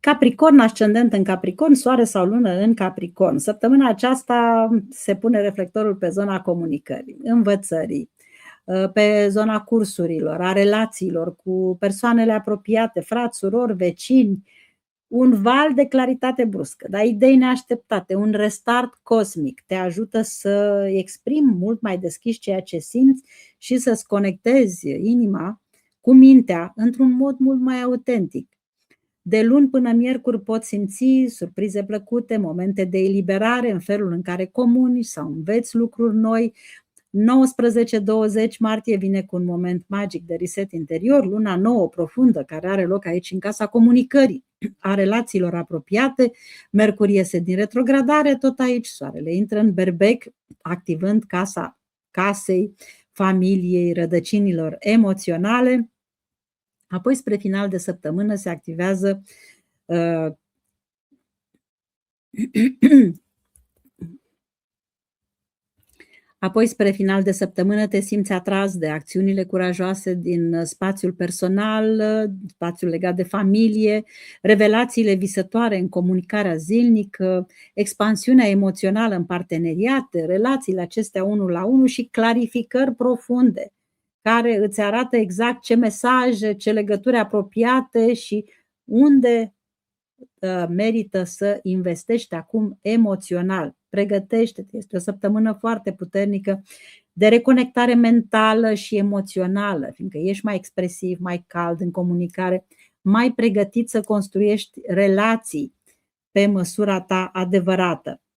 Capricorn, ascendent în Capricorn, soare sau lună în Capricorn. Săptămâna aceasta se pune reflectorul pe zona comunicării, învățării, pe zona cursurilor, a relațiilor cu persoanele apropiate, frați, surori, vecini, un val de claritate bruscă, dar idei neașteptate, un restart cosmic te ajută să exprimi mult mai deschis ceea ce simți și să-ți conectezi inima cu mintea într-un mod mult mai autentic. De luni până miercuri poți simți surprize plăcute, momente de eliberare în felul în care comuni sau înveți lucruri noi. 19-20 martie vine cu un moment magic de reset interior, luna nouă profundă care are loc aici în casa comunicării, a relațiilor apropiate. Mercur iese din retrogradare, tot aici soarele intră în berbec, activând casa casei, familiei, rădăcinilor emoționale. Apoi, spre final de săptămână, se activează Apoi, spre final de săptămână, te simți atras de acțiunile curajoase din spațiul personal, spațiul legat de familie, revelațiile visătoare în comunicarea zilnică, expansiunea emoțională în parteneriate, relațiile acestea unul la unul și clarificări profunde care îți arată exact ce mesaje, ce legături apropiate și unde merită să investești acum emoțional. Pregătește-te, este o săptămână foarte puternică de reconectare mentală și emoțională, fiindcă ești mai expresiv, mai cald în comunicare, mai pregătit să construiești relații pe măsura ta adevărată.